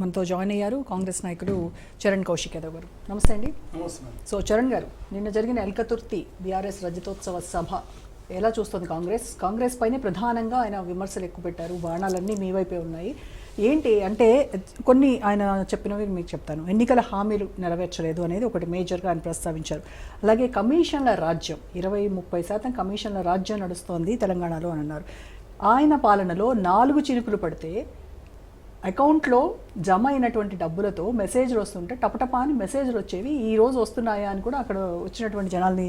మనతో జాయిన్ అయ్యారు కాంగ్రెస్ నాయకుడు చరణ్ కౌశిక్ యాదవ్ గారు. నమస్తే అండి. సో చరణ్ గారు, నిన్న జరిగిన ఎల్కతుర్తి బీఆర్ఎస్ రజతోత్సవ సభ ఎలా చూస్తుంది కాంగ్రెస్ పైనే ప్రధానంగా ఆయన విమర్శలు ఎక్కువ పెట్టారు, బాణాలన్నీ మీ వైపే ఉన్నాయి. ఏంటి అంటే కొన్ని ఆయన చెప్పినవి మీకు చెప్తాను. ఎన్నికల హామీలు నెరవేర్చలేదు అనేది ఒకటి మేజర్గా ఆయన ప్రస్తావించారు. అలాగే కమిషన్ల రాజ్యం 20-30% కమిషన్ల రాజ్యం నడుస్తోంది తెలంగాణలో అని అన్నారు. ఆయన పాలనలో 4 చినుకులు పడితే అకౌంట్లో జమ అయినటువంటి డబ్బులతో మెసేజ్లు వస్తుంటే టపటపా అని మెసేజ్లు వచ్చేవి. ఈ రోజు వస్తున్నాయా అని కూడా అక్కడ వచ్చినటువంటి జనాల్ని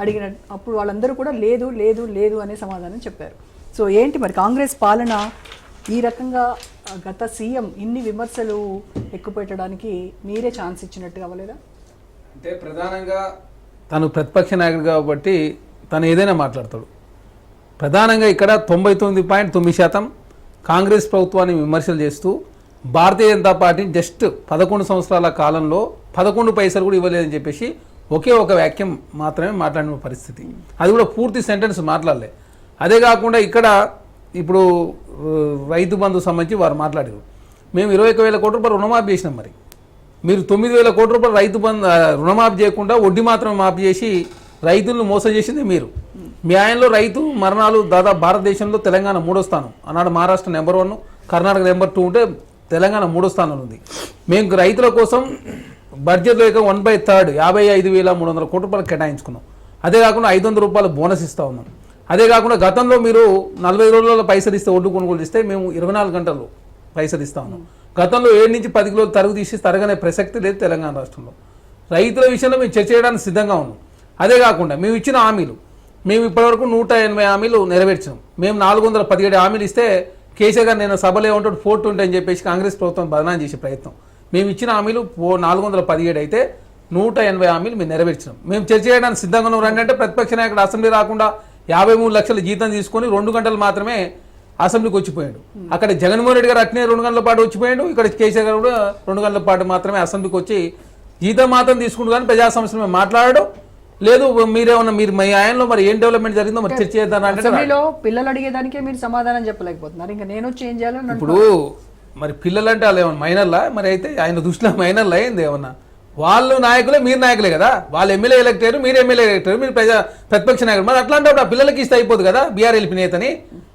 అడిగిన అప్పుడు వాళ్ళందరూ కూడా లేదు లేదు లేదు అనే సమాధానం చెప్పారు. సో ఏంటి మరి కాంగ్రెస్ పాలన ఈ రకంగా గత సీఎం ఇన్ని విమర్శలు ఎక్కువ పెట్టడానికి మీరే ఛాన్స్ ఇచ్చినట్టు అవ్వలేదా? అంటే ప్రధానంగా తను ప్రతిపక్ష నాయకుడు కాబట్టి తను ఏదైనా మాట్లాడతాడు. ప్రధానంగా ఇక్కడ 99.9% కాంగ్రెస్ ప్రభుత్వాన్ని విమర్శలు చేస్తూ భారతీయ జనతా పార్టీని జస్ట్ 11 సంవత్సరాల కాలంలో 11 పైసలు కూడా ఇవ్వలేదని చెప్పేసి ఒకే ఒక వాక్యం మాత్రమే మాట్లాడిన పరిస్థితి. అది కూడా పూర్తి సెంటెన్స్ మాట్లాడలే. అదే కాకుండా ఇక్కడ ఇప్పుడు రైతు బంధు సంబంధించి వారు మాట్లాడారు. మేము 21,000 కోట్ల రూపాయలు రుణమాఫీ చేసినాం. మరి మీరు 9,000 కోట్ల రూపాయలు రైతు బంధు రుణమాఫీ చేయకుండా వడ్డీ మాత్రమే మాఫీ చేసి రైతులను మోసం చేసింది మీరు. మీ ఆయనలో రైతు మరణాలు దాదాపు భారతదేశంలో తెలంగాణ 3వ స్థానం. ఆనాడు మహారాష్ట్ర నెంబర్ 1, కర్ణాటక నెంబర్ 2 ఉంటే తెలంగాణ 3వ స్థానంలో ఉంది. మేము రైతుల కోసం బడ్జెట్లో 1/3 55,300 కోట్ల రూపాయలు కేటాయించుకున్నాం. అదే కాకుండా 500 రూపాయలు బోనస్ ఇస్తూ ఉన్నాం. అదే కాకుండా గతంలో మీరు 40 రోజులలో పైసలు ఇస్తే ఒడ్డు కొనుగోలు ఇస్తే మేము 24 గంటల్లో పైసలు ఇస్తా ఉన్నాం. గతంలో 7 నుంచి 10 కిలోలు తరుగు తీసి తరగనే ప్రసక్తి లేదు తెలంగాణ రాష్ట్రంలో. రైతుల విషయంలో మేము చర్చ చేయడానికి సిద్ధంగా ఉన్నాం. అదే కాకుండా మేము ఇచ్చిన హామీలు మేము ఇప్పటివరకు 180 హామీలు నెరవేర్చినాం. మేము 417 హామీలు ఇస్తే కేసీఆర్ గారు నేను సభలో ఏమంటాడు 420 అని చెప్పేసి కాంగ్రెస్ ప్రభుత్వం బదనాం చేసే ప్రయత్నం. మేము ఇచ్చిన హామీలు 417 అయితే 180 హామీలు మేము నెరవేర్చినాం. మేము చర్చ చేయడానికి సిద్ధంగా ఉన్నాం. అంటే ప్రతిపక్ష నాయకుడు అసెంబ్లీ రాకుండా 53 లక్షల జీతం తీసుకొని 2 గంటలు మాత్రమే అసెంబ్లీకి వచ్చిపోయాడు. అక్కడ జగన్మోహన్ రెడ్డి గారు అట్నే 2 గంటల పాటు వచ్చిపోయాడు. ఇక్కడ కేసీఆర్ గారు కూడా 2 గంటల పాటు మాత్రమే అసెంబ్లీకి వచ్చి జీతం మాత్రం తీసుకుంటూ కానీ ప్రజా సమస్యలు మేము మాట్లాడడం లేదు. మీరేమన్నా మీరు మీ ఆయనలో మరి ఏం డెవలప్మెంట్ జరిగిందో మరి చర్చ చేద్దామంటే పిల్లలు అడిగేదానికే మీరు సమాధానం చెప్పలేకపోతున్నారు. ఇంకా నేను చేంజ్ చేయాలని ఇప్పుడు మరి పిల్లలు అంటే వాళ్ళు ఏమన్నా మైనర్లా? మరి అయితే ఆయన దృష్టిలో మైనర్లా అయింది ఏమన్నా? వాళ్ళు నాయకులే, మీరు నాయకులే కదా. వాళ్ళు ఎమ్మెల్యే ఎలక్ట్ అయ్యారు, మీరు ఎమ్మెల్యే ఎలక్ట్ అయ్యారు, మీరు ప్రతిపక్ష నాయకులు. మరి అట్లాంటప్పుడు ఆ పిల్లలకి ఇస్తే అయిపోదు కదా. బీఆర్ఎల్పీ నేతని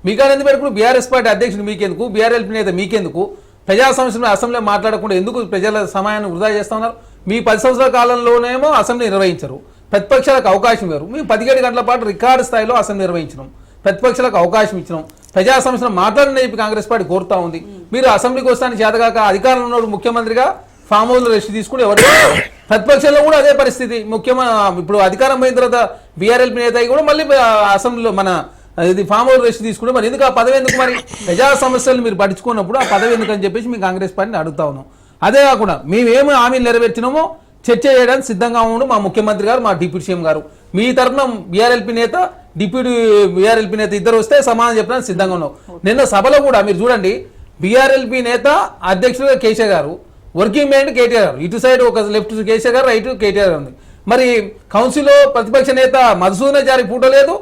మీకాడ ఎందుకు పెట్టుకుని బీఆర్ఎస్ పార్టీ అధ్యక్షుడు మీకెందుకు, బీఆర్ఎల్పీ నేత మీకెందుకు? ప్రజా సమస్యలు అసెంబ్లీ మాట్లాడకుండా ఎందుకు ప్రజల సమయాన్ని వృధా చేస్తా ఉన్నారు? మీ 10 సంవత్సరాల కాలంలోనేమో అసెంబ్లీ నిర్వహించరు, ప్రతిపక్షాలకు అవకాశం ఇవ్వరు. మేము 17 గంటల పాటు రికార్డు స్థాయిలో అసెంబ్లీ నిర్వహించినాం, ప్రతిపక్షాలకు అవకాశం ఇచ్చినాం, ప్రజా సమస్యలు మాట్లాడిన చెప్పి కాంగ్రెస్ పార్టీ కోరుతా ఉంది. మీరు అసెంబ్లీకి వస్తానికి చేతగాక అధికారంలో ఉన్న ముఖ్యమంత్రిగా ఫామ్ హౌస్లో రెస్ట్ తీసుకుని ఎవరు? ప్రతిపక్షంలో కూడా అదే పరిస్థితి. ఇప్పుడు అధికారం పోయిన తర్వాత బీఆర్ఎల్పీ నేత కూడా మళ్ళీ అసెంబ్లీలో మన ఇది ఫామ్ హౌస్ రెస్ట్ తీసుకుంటే మరి ఎందుకు ఆ పదవి ఎందుకు? మరి ప్రజా సమస్యలు మీరు పట్టించుకున్నప్పుడు ఆ పదవి ఎందుకు అని చెప్పేసి మేము కాంగ్రెస్ పార్టీని అడుగుతా ఉన్నాం. అదే కాకుండా మేమేమి హామీలు నెరవేర్చినామో చర్చ చేయడానికి సిద్ధంగా ఉండు మా ముఖ్యమంత్రి గారు, మా డిప్యూటీ సీఎం గారు. మీ తరఫున బీఆర్ఎల్పీ నేత, డిప్యూటీ బీఆర్ఎల్పీ నేత ఇద్దరు వస్తే సమాధానం చెప్పడానికి సిద్ధంగా ఉన్నాం. నిన్న సభలో కూడా మీరు చూడండి, బీఆర్ఎల్పీ నేత అధ్యక్షుడుగా కేసీఆర్ గారు, వర్కింగ్ మెయిన్ కేటీఆర్ గారు, ఇటు సైడ్ ఒక లెఫ్ట్ కేసీఆర్ గారు, రైట్ కేటీఆర్ గారు ఉంది. మరి కౌన్సిల్లో ప్రతిపక్ష నేత మధుసూదనాచారి పూట లేదు,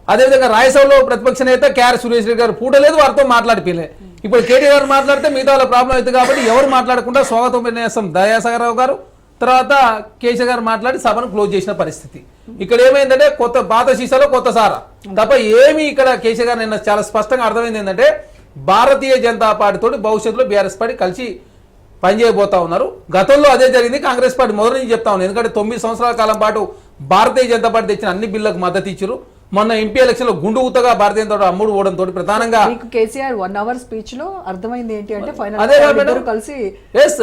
అదేవిధంగా రాజ్యసభలో ప్రతిపక్ష నేత కేఆర్ సురేష్ రెడ్డి గారు పూట లేదు, వారితో మాట్లాడిపోలే. ఇప్పుడు కేటీఆర్ గారు మాట్లాడితే మిగతా వాళ్ళ ప్రాబ్లం అవుతుంది కాబట్టి ఎవరు మాట్లాడకుండా స్వాగతం విన్యాసం దయాసాగర్ రావు గారు, తర్వాత కేసీఆర్ గారు మాట్లాడి సభను క్లోజ్ చేసిన పరిస్థితి. ఇక్కడ ఏమైందంటే పాత సీసాలో కొత్త సారా తప్ప ఏమి ఇక్కడ కేసీఆర్ గారు నిన్న చాలా స్పష్టంగా అర్థమైంది ఏంటంటే భారతీయ జనతా పార్టీతో భవిష్యత్తులో బీఆర్ఎస్ పార్టీ కలిసి పనిచేయబోతా ఉన్నారు. గతంలో అదే జరిగింది. కాంగ్రెస్ పార్టీ మొదటి నుంచి చెప్తా ఉంది. ఎందుకంటే 9 సంవత్సరాల కాలం పాటు భారతీయ జనతా పార్టీ తెచ్చిన అన్ని బిల్లులకు మద్దతు ఇచ్చారు. మొన్న ఎంపీ ఎలక్షన్ లో గుండు ఊతగా భారతీయ జనతా అమ్ముడు పోవడం తోటి ప్రధానంగా కేసీఆర్ 1 అవర్ స్పీచ్ లో అర్థమైంది ఏంటి అంటే కలిసి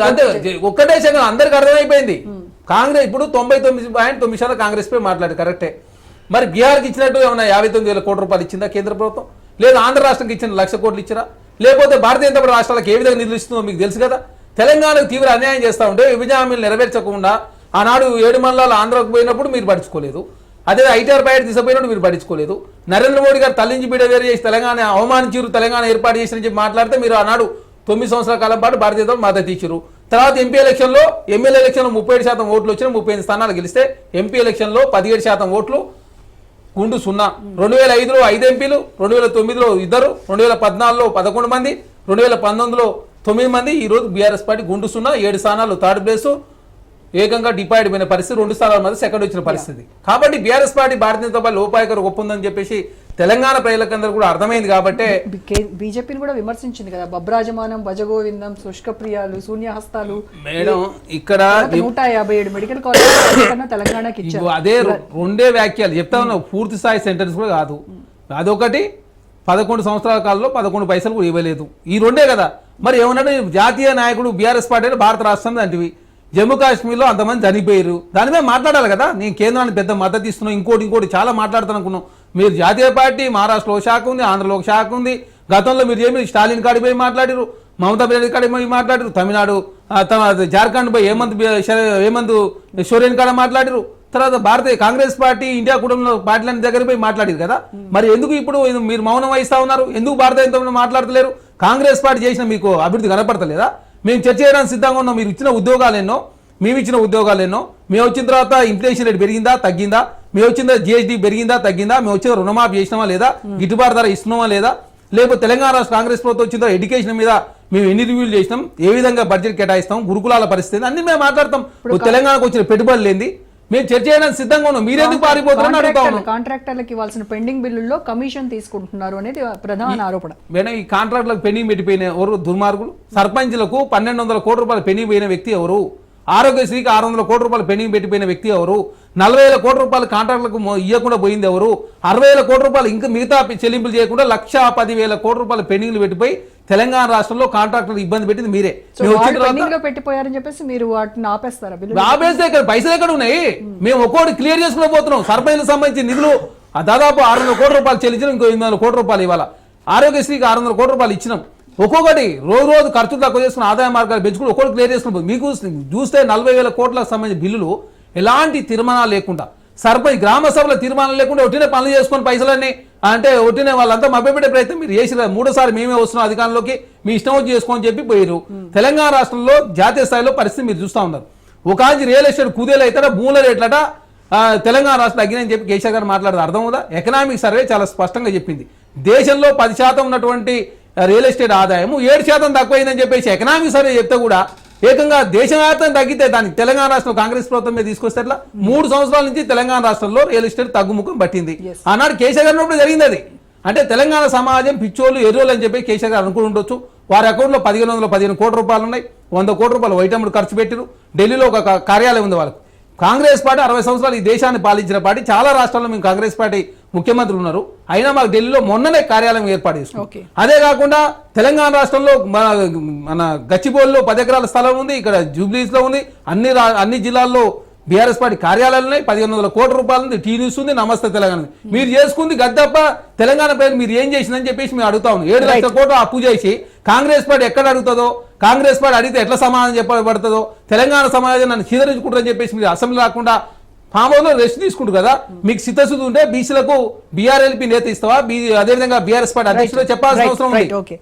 అంతే ఒక్కటే సెకండ్ అందరికి అర్థమైపోయింది. కాంగ్రెస్ ఇప్పుడు 99.9% కాంగ్రెస్ పై మాట్లాడు కరెక్టే. మరి బీహార్కి ఇచ్చినట్టు ఏమన్నా 59,000 కోట్ల రూపాయలు ఇచ్చిందా కేంద్ర ప్రభుత్వం? లేదా ఆంధ్ర రాష్ట్రానికి ఇచ్చిన 1,00,000 కోట్లు ఇచ్చిరా? లేకపోతే భారతీయ జనతా పార్టీ రాష్ట్రాలకు ఏ విధంగా నిధులు ఇస్తుందో మీకు తెలుసు కదా. తెలంగాణకు తీవ్ర అన్యాయం చేస్తూ ఉంటే విభజన హామీలు నెరవేర్చకుండా ఆనాడు 7 మండలాలు ఆంధ్రకు పోయినప్పుడు మీరు పట్టించుకోలేదు. అదే ఐటీఆర్ బయట తీసుకుపోయినప్పుడు మీరు పట్టించుకోలేదు. నరేంద్ర మోడీ గారు తల్లించి బిడ్డ వేరు చేసి తెలంగాణ అవమానించారు, తెలంగాణ ఏర్పాటు చేసిన చెప్పి మాట్లాడితే మీరు ఆనాడు 9 సంవత్సరాల కాలం పాటు భారతీయ జనతా మద్దతు ఇచ్చారు. తర్వాత ఎంపీ ఎలక్షన్లో ఎమ్మెల్యే ఎలక్షన్లో 37% ఓట్లు వచ్చిన 35 స్థానాలు గెలిస్తే ఎంపీ ఎలక్షన్లో 17% ఓట్లు గుండు 0. 2005లో 5 ఎంపీలు, 2009లో 2, 2014లో 11 మంది, 2019లో 9 మంది ఈ రోజు బీఆర్ఎస్ పార్టీ గుండు 7 స్థానాలు థర్డ్ ప్లేస్, ఏకంగా డిపాయిడ్ అయిన పరిస్థితి, 2 స్థానాల మధ్య సెకండ్ వచ్చిన పరిస్థితి. కాబట్టి BRS party Bharatiya Janata party లోపాయకర ఒప్పందని చెప్పేసి తెలంగాణ ప్రజలకందరూ కూడా అర్థమైంది. కాబట్టి బీజేపీని కూడా విమర్శించింది కదా, బబ్రాజమానం, భజగోవిందం, శుష్కప్రియాలు, శూన్యహస్తాలు. మేడం ఇక్కడ 157 మెడికల్ కాలేజ్ తెలంగాణకి ఇచ్చారు. అదే రెండే వ్యాఖ్యలు చెప్తా ఉన్నావు, పూర్తి స్థాయి సెంటెన్స్ కూడా కాదు. అదొకటి 11 సంవత్సరాల కాలంలో 11 పైసలు కూడా ఇవ్వలేదు, ఈ రెండే కదా. మరి ఏమన్నా జాతీయ నాయకుడు బీఆర్ఎస్ పార్టీ భారత రాష్ట్రం అంటివి, జమ్మూ కాశ్మీర్లో అంతమంది చనిపోయారు, దాని మీద మాట్లాడాలి కదా. నేను కేంద్రానికి పెద్ద మద్దతు ఇస్తున్నాను, ఇంకోటి చాలా మాట్లాడుతాను అనుకున్నాం. మీరు జాతీయ పార్టీ మహారాష్ట్రలో శాఖ ఉంది, ఆంధ్రలో ఒక శాఖ ఉంది. గతంలో మీరు ఏమి స్టాలిన్ కాడి పోయి మాట్లాడారు, మమతా బెనర్జీ కాడి పోయి మాట్లాడారు, తమిళనాడు జార్ఖండ్ పోయి హేమంత్ సోరెన్ కాడ మాట్లాడారు, తర్వాత భారతీయ కాంగ్రెస్ పార్టీ ఇండియా కుటుంబంలో పార్టీలన్నీ దగ్గర పోయి మాట్లాడారు కదా. మరి ఎందుకు ఇప్పుడు మీరు మౌనం వహిస్తా ఉన్నారు? ఎందుకు భారతీయ జనతా మాట్లాడతలేరు? కాంగ్రెస్ పార్టీ చేసిన మీకు అభివృద్ధి కనపడతలేదా? మేము చర్చ చేయడానికి సిద్ధంగా ఉన్నాం. మీరు ఇచ్చిన ఉద్యోగాలు ఎన్నో, మేము ఇచ్చిన ఉద్యోగాలు ఎన్నో, మేము వచ్చిన తర్వాత ఇన్ఫ్లేషన్ రేట్ పెరిగిందా తగ్గిందా, మేము వచ్చిన తర్వాత జిఎస్టీ పెరిగిందా తగ్గిందా, మేము వచ్చిన రుణమాఫీ చేసినామా లేదా, గిట్టుబాటు ధర ఇస్తున్నామా లేదా, లేకపోతే తెలంగాణ రాష్ట్ర కాంగ్రెస్ ప్రభుత్వం వచ్చిన తర్వాత ఎడ్యుకేషన్ మీద మేము ఎన్ని రివ్యూలు చేసినాం, ఏ విధంగా బడ్జెట్ కేటాయిస్తాం, గురుకులాల పరిస్థితి అన్ని మేము మాట్లాడతాం. తెలంగాణకు వచ్చిన పెట్టుబడులు లేని మేము చర్చ చేయడానికి సిద్ధంగా ఉన్నాం. మీరెందుకు పారిపోతారని అడుగుతా ఉన్నాం. కాంట్రాక్టర్లకు ఇవ్వాల్సిన పెండింగ్ బిల్లుల్లో కమిషన్ తీసుకుంటున్నారు అనేది ప్రధాన ఆరోపణ. మేడం ఈ కాంట్రాక్టులకు పెండింగ్ పెట్టిపోయిన ఎవరు దుర్మార్గులు? సర్పంచ్లకు 1200 కోట్ల రూపాయలు పెండింగ్ పోయిన వ్యక్తి ఎవరు? ఆరోగ్యశ్రీకి 600 కోట్ల రూపాయలు పెండింగ్ పెట్టిపోయిన వ్యక్తి ఎవరు? 40,000 కోట్ల రూపాయలు కాంట్రాక్టులకు ఇవ్వకుండా పోయింది ఎవరు? 60,000 కోట్ల రూపాయలు ఇంకా మిగతా చెల్లింపులు చేయకుండా 1,10,000 కోట్ల రూపాయలు పెండింగ్లు పెట్టిపోయి తెలంగాణ రాష్ట్రంలో కాంట్రాక్టర్లు ఇబ్బంది పెట్టింది మీరే. పెట్టిపోయారని చెప్పేసి మీరు వాటిని ఆపేస్తారా? ఆపేస్తే ఇక్కడ పైసలు ఎక్కడ ఉన్నాయి? మేము ఒక్కోటి క్లియర్ చేసుకుని పోతున్నాం. సర్పంచ్లకు సంబంధించిన నిధులు దాదాపు 600 కోట్ల రూపాయలు చెల్లించినాం, ఇంకో 800 కోట్ల రూపాయలు ఇవ్వాలి. ఆరోగ్యశ్రీకి 600 కోట్ల రూపాయలు ఇచ్చినాం. ఒక్కొక్కటి రోజు ఖర్చులు తక్కువ చేసుకుని ఆదాయ మార్గాలు పెంచుకుని ఒక్కొక్కటి క్లియర్ చేసుకుని మీకు చూస్తే 40,000 కోట్లకు సంబంధించిన బిల్లులు ఎలాంటి తీర్మానాలు లేకుండా, సర్పంచ్ గ్రామ సభల తీర్మానం లేకుండా ఒట్టినే పనులు చేసుకొని పైసలన్నీ అంటే ఒట్టినే వాళ్ళంతా మభ్యపెట్టే ప్రయత్నం మీరు చేసిన. 3సారి మేమే వస్తున్నాం అధికారంలోకి, మీ ఇష్టం వచ్చి చేసుకోని చెప్పి పోయారు. తెలంగాణ రాష్ట్రంలో జాతీయ స్థాయిలో పరిస్థితి మీరు చూస్తూ ఉన్నారు. ఒక రియల్ ఎస్టేట్ కుదేలు అవుతాడా, భూముల రేట్లట తెలంగాణ రాష్ట్రం తగ్గినని చెప్పి కేసీఆర్ గారు మాట్లాడదు. అర్థం అవుదా? ఎకనామిక్ సర్వే చాలా స్పష్టంగా చెప్పింది. దేశంలో 10% ఉన్నటువంటి రియల్ ఎస్టేట్ ఆదాయం 7% తక్కువైందని చెప్పేసి ఎకనామిక్ సర్వే చెప్తే కూడా ఏకంగా దేశవ్యాప్తంగా తగ్గితే దానికి తెలంగాణ రాష్ట్రం కాంగ్రెస్ ప్రభుత్వం మీద తీసుకొస్తే 3 సంవత్సరాల నుంచి తెలంగాణ రాష్ట్రంలో రియల్ ఎస్టేట్ తగ్గుముఖం పట్టింది. ఆనాడు కేసీఆర్ గారు ఉన్నప్పుడు జరిగింది అది. అంటే తెలంగాణ సమాజం పిచ్చోళ్ళు ఎర్రోళ్ళు అని చెప్పి కేసీఆర్ గారు అనుకుని ఉండొచ్చు. వారి అకౌంట్లో 1515 కోట్ల రూపాయలు ఉన్నాయి, 100 కోట్ల రూపాయలు వైటముడు ఖర్చు పెట్టారు. ఢిల్లీలో ఒక కార్యాలయం ఉంది వాళ్ళకు. కాంగ్రెస్ పార్టీ 60 సంవత్సరాలు ఈ దేశాన్ని పాలించిన పార్టీ. చాలా రాష్ట్రాల్లో మేము కాంగ్రెస్ పార్టీ ముఖ్యమంత్రులు ఉన్నారు, అయినా మాకు ఢిల్లీలో మొన్ననే కార్యాలయం ఏర్పాటు చేస్తున్నాం. అదే కాకుండా తెలంగాణ రాష్ట్రంలో మన గచ్చిబౌలిలో 10 ఎకరాల స్థలం ఉంది, ఇక్కడ జూబ్లీస్ లో ఉంది. అన్ని జిల్లాల్లో బీఆర్ఎస్ పార్టీ కార్యాలయాలు ఉన్నాయి. 1500 కోట్ల రూపాయలు ఉంది. టీ న్యూస్ ఉంది, నమస్తే తెలంగాణ. మీరు చేసుకుంది గద్దప్ప తెలంగాణ ప్రజలు మీరు ఏం చేసిందని చెప్పేసి మేము అడుగుతా ఉన్నాం. 7 లక్షల కోట్లు అప్పు చేసి కాంగ్రెస్ పార్టీ ఎక్కడ అడుగుతుందో, కాంగ్రెస్ పార్టీ అడిగితే ఎట్లా సమాధానం చెప్పబడుతుందో, తెలంగాణ సమాజం నన్ను చీదరించుకుంటారని చెప్పేసి మీరు అసెంబ్లీ రాకుండా ఫామ్ హౌస్ లో రెస్ట్ తీసుకుంటారు కదా. మీకు సిద్ధశుద్ధి ఉంటే బీసీలకు బీఆర్ఎల్పీ నేత ఇస్తావా, అదేవిధంగా బీఆర్ఎస్ పార్టీ అధ్యక్షులు చెప్పాల్సిన అవసరం ఉంది.